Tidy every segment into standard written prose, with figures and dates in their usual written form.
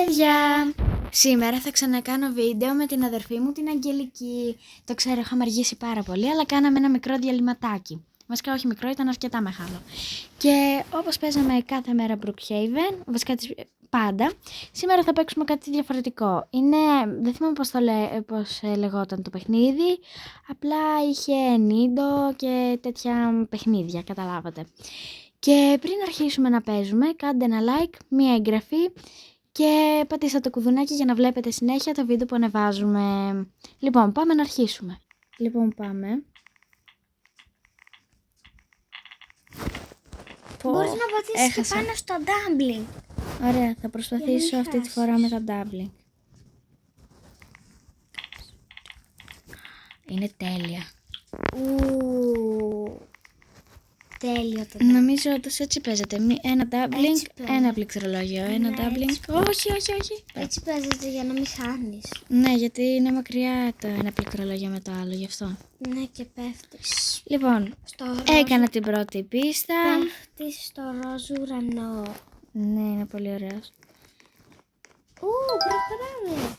Παιδιά! Σήμερα θα ξανακάνω βίντεο με την αδερφή μου την Αγγελική. Το ξέρω, είχαμε αργήσει πάρα πολύ, αλλά κάναμε ένα μικρό διαλυματάκι. Βασικά όχι μικρό, ήταν αρκετά μεγάλο. Και όπως παίζαμε κάθε μέρα Brookhaven, βασικά πάντα, σήμερα θα παίξουμε κάτι διαφορετικό. Δεν θυμάμαι πώς λεγόταν το παιχνίδι, απλά είχε Nido και τέτοια παιχνίδια, καταλάβατε. Και πριν αρχίσουμε να παίζουμε, κάντε ένα like, μία εγγραφή και πατήστε το κουδουνάκι για να βλέπετε συνέχεια το βίντεο που ανεβάζουμε. Λοιπόν, πάμε να αρχίσουμε. Λοιπόν, πάμε. Μπορείς να πατήσεις και πάνω στο dumpling. Ωραία, θα προσπαθήσω αυτή τη φορά με τα dumpling. Είναι τέλεια. Τέλειο το dumpling. Νομίζω ότι έτσι παίζεται. Ένα dumpling, ένα πληκτρολόγιο. Ένα dumpling. Όχι. Έτσι παίζεται για να μην χάνεις. Ναι, γιατί είναι μακριά το ένα πληκτρολόγιο με το άλλο, γι' αυτό. Ναι, και πέφτεις. Λοιπόν, έκανα την πρώτη πίστα. Πέφτεις στο ροζ ουρανό. Ναι, είναι πολύ ωραίος. Προχωράμε.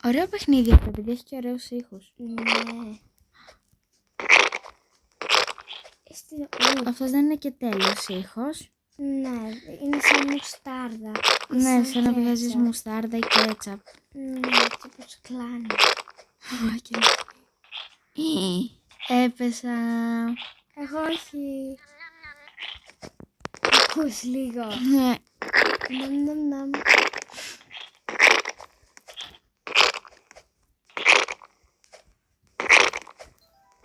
Ωραίο παιχνίδι αυτό, επειδή έχει και ωραίους ήχους. Ναι. Αυτός δεν είναι και τέλειος ήχος. Ναι, είναι σαν μουστάρδα. Ναι, σαν να βγάζεις μουστάρδα ή κέτσαπ. Ναι, και πως κλάνει. Έπεσα. Εγώ όχι. Ακούς λίγο. Ναι. Ναμ.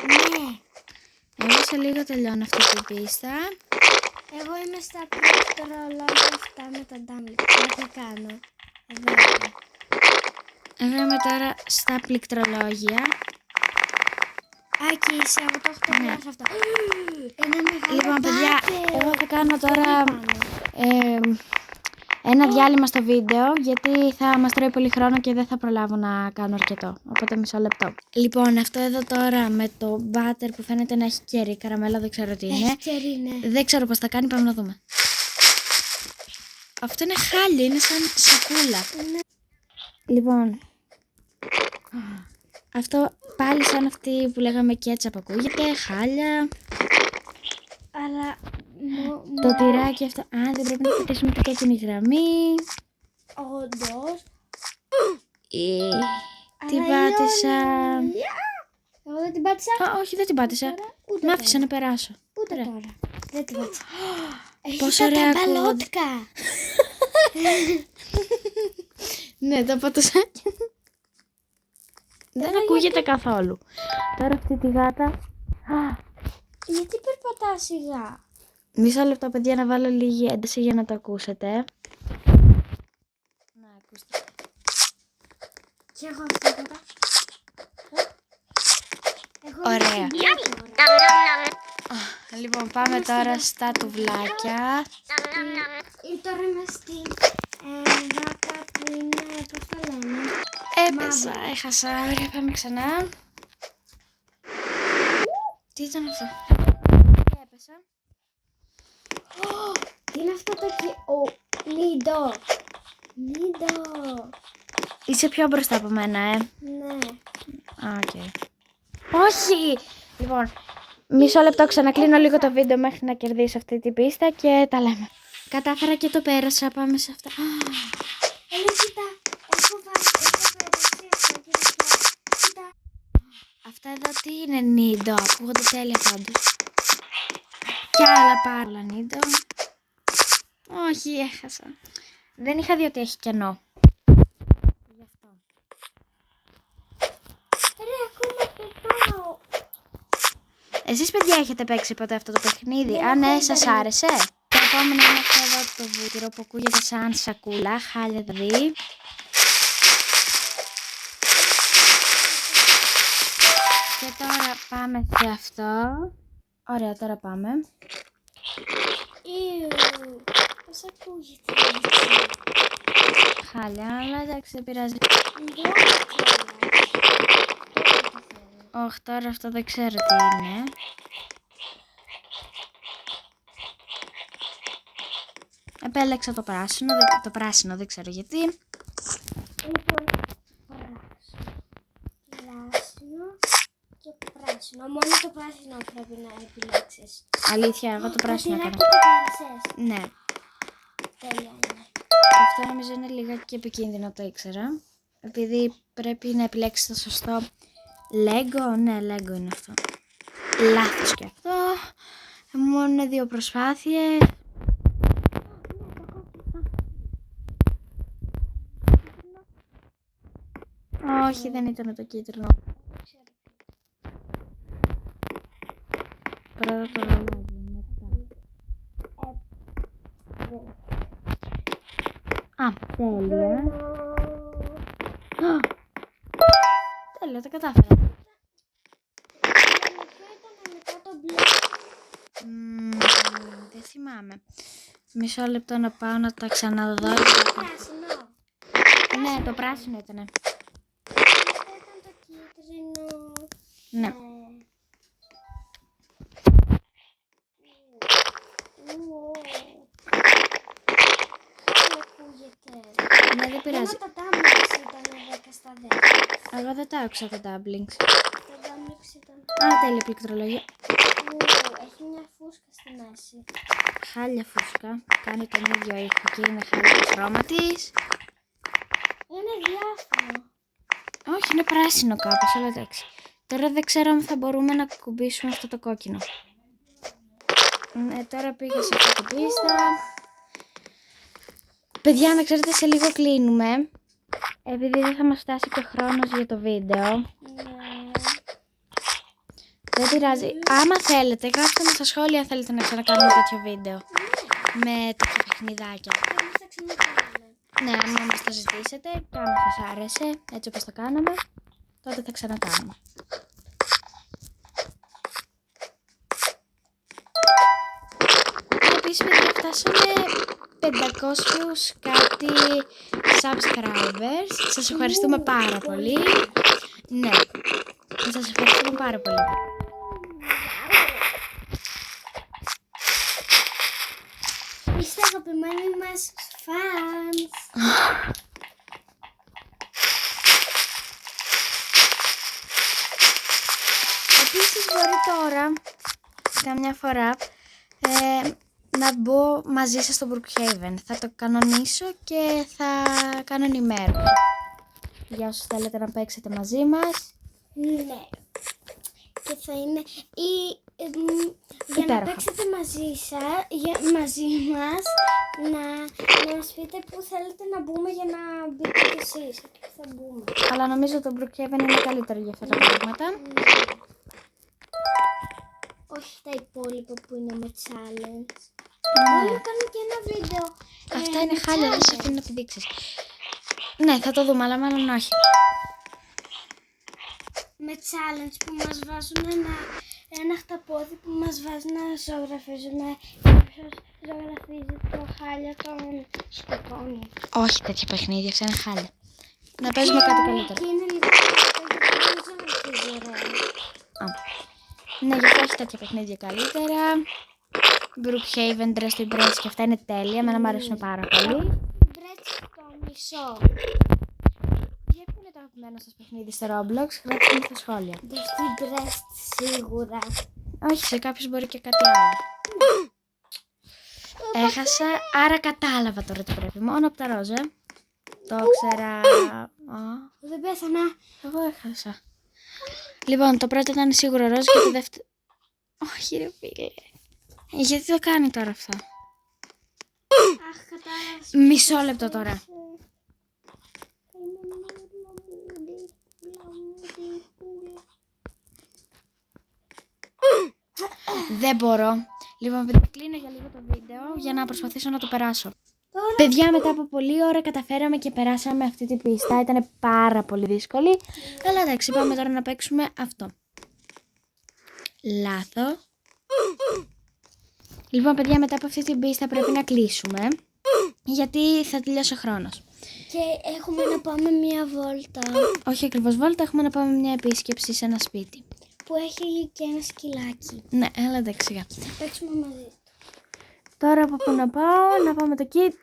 Ναι. Εγώ σε λίγο τελειώνω αυτή την πίστα. Εγώ είμαι στα πληκτρολόγια αυτά με τα dumpling. Τι θα κάνω. Εδώ είμαι. Εγώ είμαι τώρα στα πληκτρολόγια. Άκη, είσαι, εγώ το έχω τελειώσει αυτό. Ένα μεγάλο Λοιπόν, παιδιά, μπάτε. εγώ θα κάνω τώρα ένα διάλειμμα στο βίντεο, γιατί θα μας τρώει πολύ χρόνο και δεν θα προλάβω να κάνω αρκετό. Οπότε μισό λεπτό. Λοιπόν, αυτό εδώ τώρα με το μπάτερ που φαίνεται να έχει κέρι, καραμέλα, δεν ξέρω τι είναι. Έχει κερί, ναι. Δεν ξέρω πώς θα κάνει, πάμε να δούμε. Αυτό είναι χάλια, είναι σαν σακούλα. Ναι. Λοιπόν, αυτό πάλι σαν αυτή που λέγαμε κέτσαπ ακούγεται, χάλια. Αλλά Το τυράκι αυτό, δεν πρέπει να πατήσουμε την κόκκινη γραμμή. όντως. Την πάτησα. Εγώ δεν την πάτησα. Όχι, δεν την πάτησα. Ούτε Μ' άφησε να περάσω. Ούτε τώρα. Δεν την πάτησα. Έχει Πόσο τα ωραία ταμπαλώτικα. Ναι, το πατωσάκι. Δεν ακούγεται καθόλου. Τώρα αυτή τη γάτα. Γιατί περπατάς σιγά. Μισό λεπτό, παιδιά, να βάλω λίγη ένταση για να το ακούσετε. Να ακούστε. Και εγώ αυτό τώρα. Ωραία. Λοιπόν, πάμε τώρα στα τουβλάκια. Τώρα είμαι στην γάτα που είναι, πώς το λένε. Έπεσα, έχασα. Ωραία, πάμε ξανά. Τι ήταν αυτό? Έπεσα. Τι είναι αυτό το Nido. Nido. Είσαι πιο μπροστά από μένα, Ναι. Οκ. Όχι! Λοιπόν, μισό λεπτό, ξανακλίνω λίγο το βίντεο μέχρι να κερδίσω αυτή την πίστα και τα λέμε. Κατάφερα και το πέρασα, πάμε σε αυτά. Κοίτα, έχω πέρασει αυτό και κοίτα. Αυτά εδώ τι είναι Nido, ακούγονται τέλεια πάντως. Κι άλλα πάρα πολλά Nido. Όχι, έχασα. Δεν είχα δει ότι έχει κενό. Γι' αυτό. Ρε, ακόμα πετάω. Εσείς, παιδιά, έχετε παίξει ποτέ αυτό το παιχνίδι? Αν ναι, σας άρεσε? Το επόμενο είναι αυτό εδώ το βούτυρο που ακούγεται σαν σακούλα, χάλια δηλαδή. Και τώρα πάμε σε αυτό. Ωραία, τώρα πάμε. Πώς ακούγεται έτσι. Χάλια, αλλά εντάξει, δεν πειράζει. Όχι, τώρα αυτό δεν ξέρω τι είναι. Επέλεξα το πράσινο, δεν ξέρω γιατί. Λοιπόν, πράσινο και πράσινο. Μόνο το πράσινο πρέπει να επιλέξεις. Αλήθεια, εγώ το πράσινο Πατηράκι έκανα. το πέρασες. Ναι. Τέλεια είναι. Αυτό νομίζω είναι λιγάκι επικίνδυνο, το ήξερα. Επειδή πρέπει να επιλέξεις το σωστό Lego. Ναι, Lego είναι αυτό. Λάθος και αυτό. Μόνο 2 προσπάθειες. Όχι, δεν ήταν το κίτρινο. Πρώτα το ρολόι, μετά. Α, τέλεια. Α, τέλεια, το κατάφερα. Ποιο ήταν μετά το μπλε? Δεν θυμάμαι. Μισό λεπτό να πάω να τα ξαναδώ. Πράσινο. Ναι, το πράσινο ήτανε. Μετά ήταν το κίτρινο. Ναι. Ακούγεται. Ναι, δεν πειράζει. Τα dumplings ήταν 10 στα 10. Εγώ δεν τα άκουσα τα dumplings. Τα dumplings ήταν... Α, τέλεια πληκτρολογία. Έχει μια φούσκα στη μέση. Χάλια φούσκα. Κάνει τον ίδιο ήχο και είναι χάλια το χρώμα της. Είναι διάφορο. Όχι, είναι πράσινο κάπως, αλλά εντάξει. Τώρα δεν ξέρω αν θα μπορούμε να κουμπίσουμε αυτό το κόκκινο. Τώρα πήγα σε αυτή την πίστα. Παιδιά, να ξέρετε, σε λίγο κλείνουμε. Επειδή δεν θα μας φτάσει και ο χρόνος για το βίντεο. Ναι. Δεν πειράζει. Άμα θέλετε, γράψτε μας στα σχόλια αν θέλετε να ξανακάνουμε τέτοιο βίντεο. Με τέτοια παιχνιδάκια. Εμείς θα ξανακάνουμε. Ναι, άμα μας το ζητήσετε και άμα σας άρεσε, έτσι όπως το κάναμε, τότε θα ξανακάνουμε. Επίσης, παιδιά, φτάσαμε 500 κάτι subscribers. Σας ευχαριστούμε πάρα πολύ. Ναι, σας ευχαριστούμε πάρα πολύ. Είστε αγαπημένοι μας fans. Επίσης μπορεί τώρα, καμιά φορά, να μπω μαζί σας στο Brookhaven. Θα το κανονίσω και θα κάνω ενημέρωση. Για όσους θέλετε να παίξετε μαζί μας. Ναι. Και θα είναι για να Υπέροχα. παίξετε μαζί μας, να μας πείτε πού θέλετε να μπούμε για να μπείτε κι εσείς. Και πού θα μπούμε. Αλλά νομίζω το Brookhaven είναι καλύτερο για αυτά τα πράγματα. Όχι τα υπόλοιπα που είναι με challenge. Ναι. Μπορεί να κάνουμε και ένα βίντεο. Αυτά είναι με χάλια, δεν σε challenge. αφήνω να επιδείξεις. Ναι, θα το δούμε, αλλά μάλλον όχι. Με challenge που μας βάζουν ένα χταπόδι που μας βάζουν να ζωγραφίζουμε. Όποιος ζωγραφίζει το χάλια τον σκοτώνει. Όχι τέτοια παιχνίδια, αυτά είναι χάλια. Να παίζουμε κάτι καλύτερο. Και είναι λίγο καλύτερο γιατί δεν ζωγραφίζει ωραία. Ναι, γι' αυτό έχει τέτοια παιχνίδια καλύτερα. Brookhaven, Dress to Impress και αυτά είναι τέλεια. Εμένα μου αρέσουν πάρα πολύ. Μπρέτσι το μισό. Για ποιο είναι το αγαπημένο σας παιχνίδι στο Roblox, γράψτε μου στα σχόλια. Δευτή Brest σίγουρα. Όχι, σε κάποιους μπορεί και κάτι άλλο. Έχασα, άρα κατάλαβα τώρα τι πρέπει. Μόνο από τα ρόζα. Το ήξερα. Δεν πέθανα. Εγώ έχασα. Λοιπόν, το πρώτο ήταν σίγουρο ροζ και το δεύτερο... Όχι ρε φίλε. Γιατί το κάνει τώρα αυτό. Αχ, κατάλαβα. Μισό λεπτό τώρα. Δεν μπορώ. Λοιπόν, παιδιά, κλείνω για λίγο το βίντεο για να προσπαθήσω να το περάσω. Παιδιά, μετά από πολλή ώρα καταφέραμε και περάσαμε αυτή την πίστα. Ήταν πάρα πολύ δύσκολη. Αλλά εντάξει, πάμε τώρα να παίξουμε αυτό. Λάθο. Λοιπόν, παιδιά, μετά από αυτή την πίστα πρέπει να κλείσουμε. Γιατί θα τελειώσει ο χρόνος. Και έχουμε να πάμε μια βόλτα Όχι ακριβώς βόλτα, έχουμε να πάμε μια επίσκεψη σε ένα σπίτι. που έχει και ένα σκυλάκι. Ναι, έλα εντάξει, σιγά. Θα παίξουμε μαζί. Τώρα από πού να πάω, να πάμε το kit.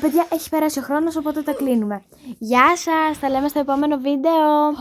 Παιδιά, έχει περάσει ο χρόνος, οπότε τα κλείνουμε. Γεια σας, τα λέμε στο επόμενο βίντεο.